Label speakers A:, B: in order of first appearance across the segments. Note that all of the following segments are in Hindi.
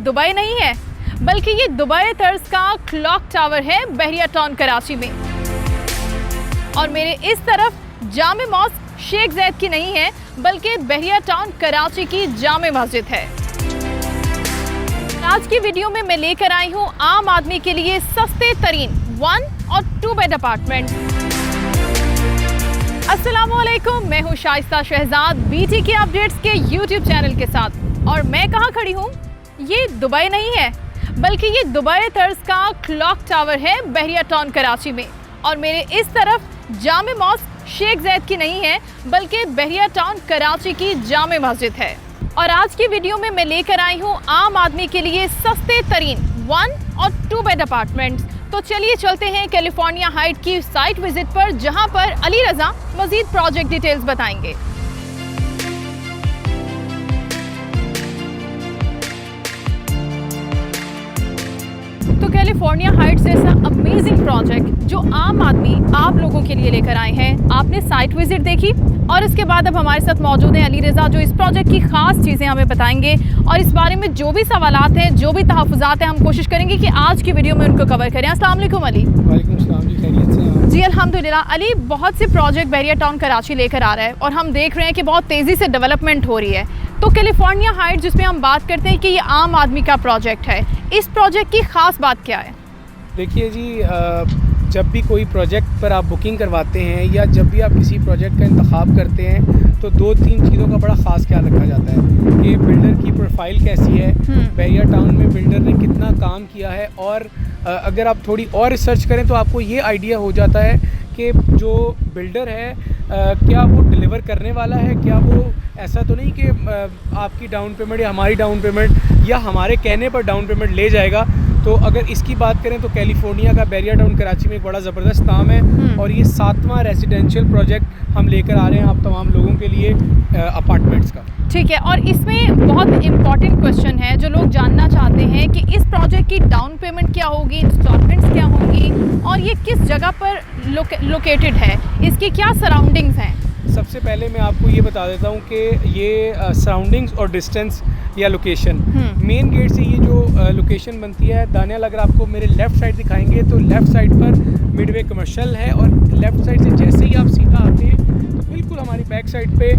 A: दुबई नहीं है, बल्कि ये दुबई तर्ज का क्लॉक टावर है बहरिया टाउन कराची में। और मेरे इस तरफ जामे मॉस्क शेख जैद की नहीं है, बल्कि बहरिया टाउन कराची की जामे मस्जिद है। आज की वीडियो में मैं लेकर आई हूँ आम आदमी के लिए सस्ते तरीन 1 और 2 बेड अपार्टमेंट। अस्सलामुअलैकुम, मैं हूँ शाइस्ता शहजाद बीटी के अपडेट्स के यूट्यूब चैनल के साथ। और मैं कहाँ खड़ी हूँ? ये दुबई नहीं है, बल्कि ये दुबई तर्ज का क्लॉक टावर है बहरिया टाउन कराची में। और मेरे इस तरफ जामे मॉस्क शेख जैद की नहीं है, बल्कि बहरिया टाउन कराची की जामे मस्जिद है। और आज की वीडियो में मैं लेकर आई हूँ आम आदमी के लिए सस्ते तरीन 1 और 2 बेड अपार्टमेंट्स। तो चलिए चलते हैं कैलिफोर्निया हाइट की साइट विजिट पर, जहां पर अली रजा मजीद प्रोजेक्ट डिटेल्स बताएंगे। तो कैलिफोर्निया हाइट्स जैसा अमेजिंग प्रोजेक्ट जो आम आदमी आप लोगों के लिए लेकर आए हैं, आपने साइट विजिट देखी और इसके बाद अब हमारे साथ मौजूद हैं अली रजा, जो इस प्रोजेक्ट की खास चीज़ें हमें बताएंगे। और इस बारे में जो भी सवालात हैं, जो भी तहफ़्फ़ुज़ात हैं, हम कोशिश करेंगे कि आज की वीडियो में उनको कवर करें। अस्सलाम वालेकुम अली।
B: वालेकुम सलाम जी, खैरियत से हैं?
A: जी अल्हम्दुलिल्लाह। अली, बहुत से प्रोजेक्ट बहरिया टाउन कराची लेकर आ रहा है और हम देख रहे हैं कि बहुत तेज़ी से डेवलपमेंट हो रही है। तो कैलिफोर्निया हाइट्स जिसमें हम बात करते हैं कि ये आम आदमी का प्रोजेक्ट है, इस प्रोजेक्ट की ख़ास बात क्या है?
B: देखिए जी, जब भी कोई प्रोजेक्ट पर आप बुकिंग करवाते हैं या जब भी आप किसी प्रोजेक्ट का इंतखाब करते हैं तो 2-3 चीज़ों का बड़ा ख़ास ख्याल रखा जाता है कि बिल्डर की प्रोफाइल कैसी है, बहरिया टाउन में बिल्डर ने कितना काम किया है। और अगर आप थोड़ी और रिसर्च करें तो आपको ये आइडिया हो जाता है कि जो बिल्डर है क्या वो डिलीवर करने वाला है, क्या वो ऐसा तो नहीं कि आपकी डाउन पेमेंट या हमारी डाउन पेमेंट या हमारे कहने पर डाउन पेमेंट ले जाएगा। तो अगर इसकी बात करें तो कैलिफोर्निया का बहरिया टाउन कराची में एक बड़ा ज़बरदस्त काम है और ये 7वां रेजिडेंशियल प्रोजेक्ट हम लेकर आ रहे हैं आप तमाम लोगों के लिए अपार्टमेंट्स का।
A: ठीक है, और इसमें बहुत इम्पॉर्टेंट क्वेश्चन है जो लोग जानना चाहते हैं कि इस प्रोजेक्ट की डाउन पेमेंट क्या होगी, इंस्टॉलमेंट्स क्या होंगी और ये किस जगह पर लोकेटेड है, इसकी क्या सराउंडिंग्स हैं?
B: सबसे पहले मैं आपको ये बता देता हूँ कि ये सराउंडिंग्स और डिस्टेंस या लोकेशन, मेन गेट से ये जो लोकेशन बनती है, दानियाल अगर आपको मेरे लेफ़्ट साइड दिखाएंगे तो लेफ़्ट साइड पर मिडवे कमर्शियल है और लेफ़्ट साइड से जैसे ही आप सीधा आते हैं तो बिल्कुल हमारी बैक साइड पे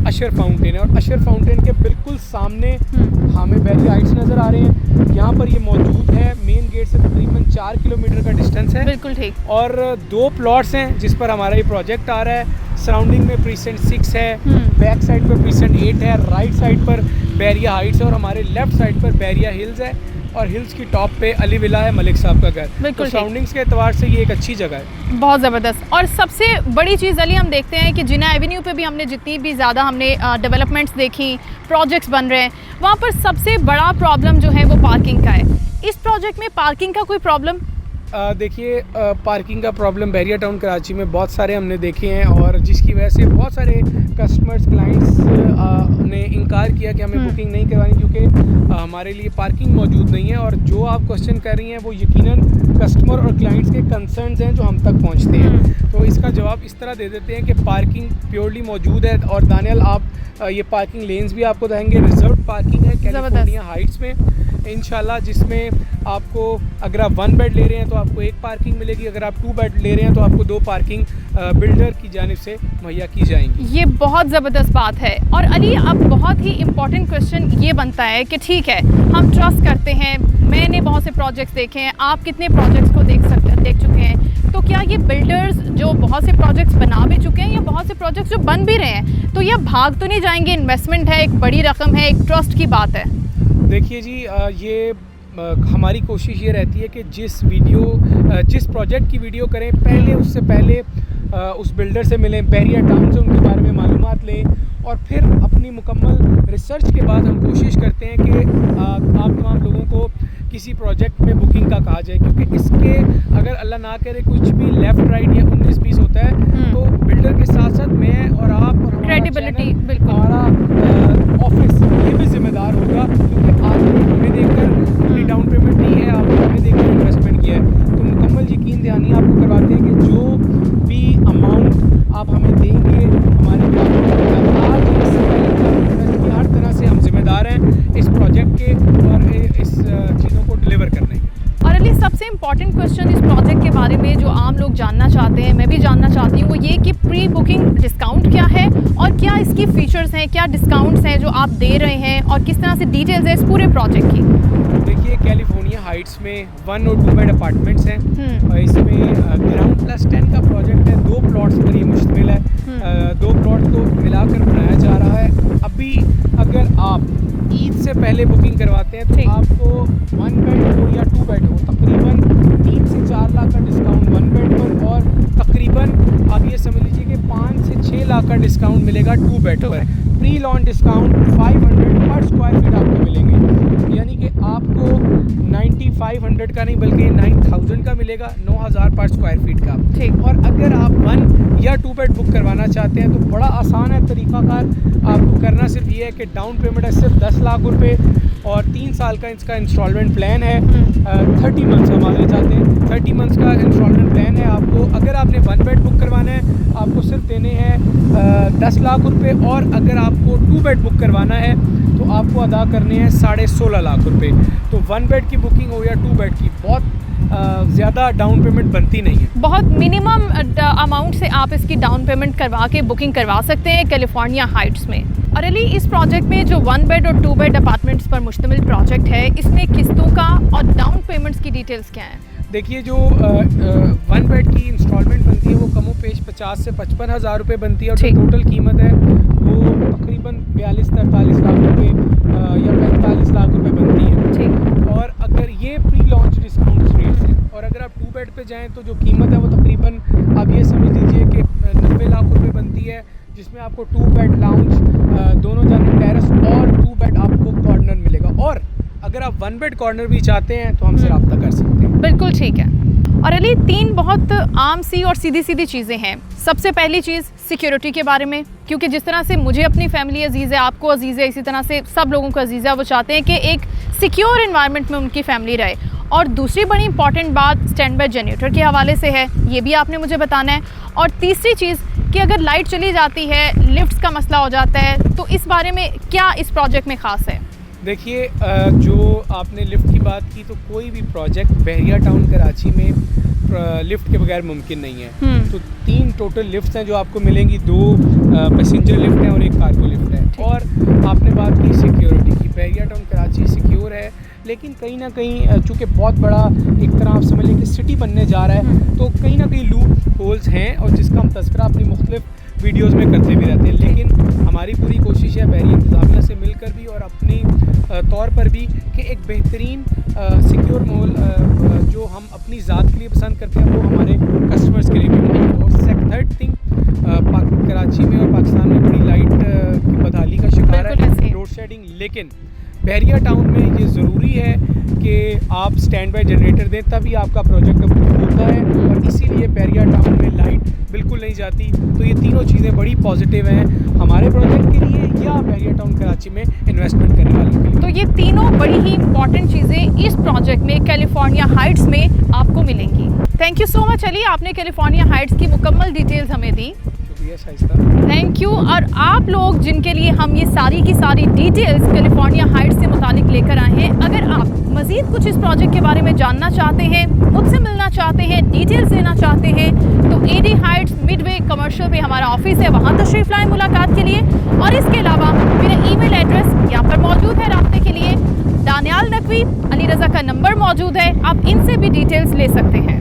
B: अशर फाउंटेन है और अशर फाउंटेन के बिल्कुल सामने हमें बहरिया हाइट्स नज़र आ रहे हैं। यहाँ पर ये मौजूद है, मेन गेट से तकरीबन 4 किलोमीटर का डिस्टेंस है।
A: बिल्कुल ठीक।
B: और 2 प्लॉट्स हैं जिस पर हमारा ये प्रोजेक्ट आ रहा है। सराउंडिंग में प्रीसेंट 6 है, बैक साइड पर प्रीसेंट 8 है, राइट साइड पर बहरिया हाइट्स है और हमारे लेफ्ट साइड पर बहरिया हिल्स है और हिल्स की टॉप पे अली विला है, मलिक साहब का घर। तो सराउंडिंग्स के एतबार से ये एक अच्छी जगह है,
A: बहुत ज़बरदस्त। और सबसे बड़ी चीज़ अली, हम देखते हैं कि जिना एवेन्यू पे भी हमने जितनी भी ज़्यादा हमने डेवलपमेंट्स देखी, प्रोजेक्ट्स बन रहे हैं, वहाँ पर सबसे बड़ा प्रॉब्लम जो है वो पार्किंग का है। इस प्रोजेक्ट में पार्किंग का कोई प्रॉब्लम?
B: देखिए, पार्किंग का प्रॉब्लम बहरिया टाउन कराची में बहुत सारे हमने देखे हैं और जिसकी वजह से बहुत सारे कस्टमर्स क्लाइंट्स ने इनकार किया कि हमें बुकिंग नहीं करवानी क्योंकि हमारे लिए पार्किंग मौजूद नहीं है। और जो आप क्वेश्चन कर रही हैं वो यकीनन कस्टमर और क्लाइंट्स के कंसर्न्स हैं जो हम तक पहुंचते हैं। तो इसका जवाब इस तरह दे देते हैं कि पार्किंग प्योरली मौजूद है। और दानियाल, आप ये पार्किंग लेन्स भी आपको देंगे, रिजर्व पार्किंग है कैलिफोर्निया हाइट्स में इंशाल्लाह, जिसमें आपको अगर आप 1 बेड ले रहे हैं तो आपको 1 पार्किंग मिलेगी, अगर आप 2 बेड ले रहे हैं तो आपको 2 पार्किंग बिल्डर की जानिब से मुहैया की जाएंगी।
A: ये बहुत ज़बरदस्त बात है। और अली, अब बहुत ही इम्पॉर्टेंट क्वेश्चन ये बनता है कि ठीक है, हम ट्रस्ट करते हैं, मैंने बहुत से प्रोजेक्ट्स देखे हैं, आप कितने प्रोजेक्ट्स को देख चुके हैं, तो क्या ये बिल्डर्स जो बहुत से प्रोजेक्ट्स बना भी चुके हैं या बहुत से प्रोजेक्ट्स जो बन भी रहे हैं, तो यह भाग तो नहीं जाएंगे? इन्वेस्टमेंट है, एक बड़ी रकम है, एक ट्रस्ट की बात है।
B: देखिए जी, ये हमारी कोशिश ये रहती है कि जिस प्रोजेक्ट की वीडियो करें पहले उससे पहले उस बिल्डर से मिलें, बहरिया टाउन से उनके बारे में मालूमात लें और फिर अपनी मुकम्मल रिसर्च के बाद हम कोशिश करते हैं कि आप तमाम लोगों को किसी प्रोजेक्ट में बुकिंग का कहा जाए, क्योंकि इसके अगर अल्लाह ना करे कुछ भी लेफ़्ट राइट या 19-20 होता है तो बिल्डर के साथ साथ मैं और आप और
A: क्रेडिबिलिटी,
B: हमारा ऑफिस ये भी जिम्मेदार होगा, क्योंकि आपने हमें देखकर अपनी डाउन पेमेंट दी है, आपने हमें देखकर इन्वेस्टमेंट किया है। तो मुकम्मल यकीन दहानी आपको करवाते हैं कि जो भी अमाउंट आप हमें देंगे हमारे हर तरह से हम जिम्मेदार हैं इस प्रोजेक्ट के और इस
A: इंपॉर्टेंट क्वेश्चन इस प्रोजेक्ट के बारे में जो आम लोग जानना चाहते हैं, मैं भी जानना चाहती हूँ, वो ये कि प्री बुकिंग डिस्काउंट क्या है और क्या इसकी फीचर्स हैं, क्या डिस्काउंट्स हैं जो आप दे रहे हैं और किस तरह से डिटेल्स है इस पूरे प्रोजेक्ट की।
B: देखिए, कैलिफोर्निया हाइट्स में 1 और 2 बेड अपार्टमेंट्स हैं और इसमें ग्राउंड प्लस 10 का प्रोजेक्ट है। 2 प्लॉट्स पर ये मुश्तमिल है। 2 प्लॉट को मिलाकर बनाया जा रहा है। अभी अगर आप ईद से पहले बुकिंग करवाते हैं तो आपको 1 बेड हो या 2 बेड हो तकरीबन 3 से 4 लाख का डिस्काउंट 1 बेड पर, और तकरीबन आप ये समझ लीजिए कि 5 से 6 लाख का डिस्काउंट मिलेगा 2 बेड पर। प्री लॉन्च डिस्काउंट 500 पर स्क्वायर फीट आपको मिलेंगे, यानी कि आपको 9500 का नहीं बल्कि 9000 का मिलेगा, 9000 पर स्क्वायर फीट का। और अगर आप 1 या 2 बेड बुक करवाना चाहते हैं तो बड़ा आसान है तरीक़ाकार। आपको करना सिर्फ ये है कि डाउन पेमेंट है सिर्फ 10 लाख रुपए और 3 साल का इसका इंस्टॉलमेंट प्लान है। 30 मंथ्स हम आगे चाहते हैं, 30 मंथ्स का इंस्टॉलमेंट प्लान है आपको। अगर आपने 1 बेड बुक करवाना है आपको सिर्फ देने हैं 10 लाख रुपए, और अगर आपको 2 बेड बुक करवाना है तो आपको अदा करने हैं 16.5 लाख रुपए। तो 1 बेड की बुकिंग हो या 2 बेड की, बहुत ज़्यादा डाउन पेमेंट बनती नहीं है।
A: बहुत मिनिमम अमाउंट से आप इसकी डाउन पेमेंट करवा के बुकिंग करवा सकते हैं कैलिफोर्निया हाइट्स में। और अली, इस प्रोजेक्ट में जो 1 बेड और 2 बेड अपार्टमेंट्स पर मुश्तमिल प्रोजेक्ट है, इसमें किस्तों का और डाउन पेमेंट्स की डिटेल्स क्या हैं?
B: देखिए, जो 1 बेड की इंस्टॉलमेंट बनती है वो कमो पेश 50 से 55 हज़ार रुपये बनती है और जो टोटल कीमत है वो तकरीबन 42-43 लाख रुपये या 45 लाख रुपये बनती है। और अगर ये प्री लॉन्च डिस्काउंट रेट्स हैं, और अगर आप 2 बेड पे जाएं तो जो कीमत है वो तकरीबन आप ये समझ लीजिए कि 90 लाख रुपये बनती है, जिसमें आपको 2 बेड लाउंज, दोनों जाने टेरेस और 2 बेड आपको कॉर्नर मिलेगा। और अगर आप 1 बेड कॉर्नर भी चाहते हैं तो हमसे रब्ता कर सकते हैं।
A: बिल्कुल ठीक है। और अली, 3 बहुत आम सी और सीधी सीधी चीज़ें हैं। सबसे पहली चीज़ सिक्योरिटी के बारे में, क्योंकि जिस तरह से मुझे अपनी फैमिली अजीज़ है, आपको अजीज़ है, इसी तरह से सब लोगों को अजीज़ है, वो चाहते हैं कि एक सिक्योर इन्वायरमेंट में उनकी फैमिली रहे। और दूसरी बड़ी इंपॉर्टेंट बात स्टैंड बाय जनरेटर के हवाले से है, ये भी आपने मुझे बताना है। और तीसरी चीज़ कि अगर लाइट चली जाती है, लिफ्ट्स का मसला हो जाता है, तो इस बारे में क्या इस प्रोजेक्ट में ख़ास है?
B: देखिए, जो आपने लिफ्ट की बात की, तो कोई भी प्रोजेक्ट बहरिया टाउन कराची में लिफ्ट के बगैर मुमकिन नहीं है। तो 3 टोटल लिफ्ट्स हैं जो आपको मिलेंगी, 2 पैसेंजर लिफ्ट हैं और 1 कार्गो लिफ्ट है। और आपने बात की सिक्योरिटी की, बहरिया टाउन कराची सिक्योर है, लेकिन कहीं ना कहीं चूँकि बहुत बड़ा एक तरह आप समझ लें कि सिटी बनने जा रहा है, तो कहीं ना कहीं लूप होल्स हैं और जिसका हम तज़किरा अपनी मुख्तलिफ वीडियोज़ में करते भी रहते हैं। लेकिन हमारी पूरी कोशिश है बहरी इंतज़ामिया से मिलकर भी और अपनी तौर पर भी कि एक बेहतरीन सिक्योर माहौल जो हम अपनी ज़ात के लिए पसंद करते हैं वो हमारे कस्टमर्स के लिए भी मिले। और थर्ड थिंग, कराची में और पाकिस्तान में बड़ी लाइट की बदहाली का शिकार है, लोड शेडिंग, लेकिन बहरिया टाउन में ये ज़रूरी है कि आप स्टैंड बाय जनरेटर दें तभी आपका प्रोजेक्ट अप्रूव होता है, और इसीलिए बहरिया टाउन में लाइट बिल्कुल नहीं जाती। तो ये तीनों चीज़ें बड़ी पॉजिटिव हैं हमारे प्रोजेक्ट के लिए या बहरिया टाउन कराची में इन्वेस्टमेंट करने वालों के लिए।
A: तो ये तीनों बड़ी ही इंपॉर्टेंट चीज़ें इस प्रोजेक्ट में कैलिफोर्निया हाइट्स में आपको मिलेंगी। Thank you so much Ali, आपने कैलिफोर्निया हाइट्स की मुकम्मल डिटेल्स हमें दी। Thank you. और आप लोग जिनके लिए हम ये सारी की सारी डिटेल्स कैलिफोर्निया हाइट्स से मुतालिक लेकर आए हैं, अगर आप मज़ीद कुछ इस प्रोजेक्ट के बारे में जानना चाहते हैं, मुझसे मिलना चाहते हैं, डिटेल्स लेना चाहते हैं, तो AD हाइट्स मिडवे कमर्शियल पे हमारा ऑफिस है, वहाँ तशरीफ़ लाएं मुलाकात के लिए। और इसके अलावा मेरा ईमेल एड्रेस यहाँ पर मौजूद है राब्ते के लिए। दानियाल नकवी, अली रज़ा का नंबर मौजूद है, आप इनसे भी डिटेल्स ले सकते हैं।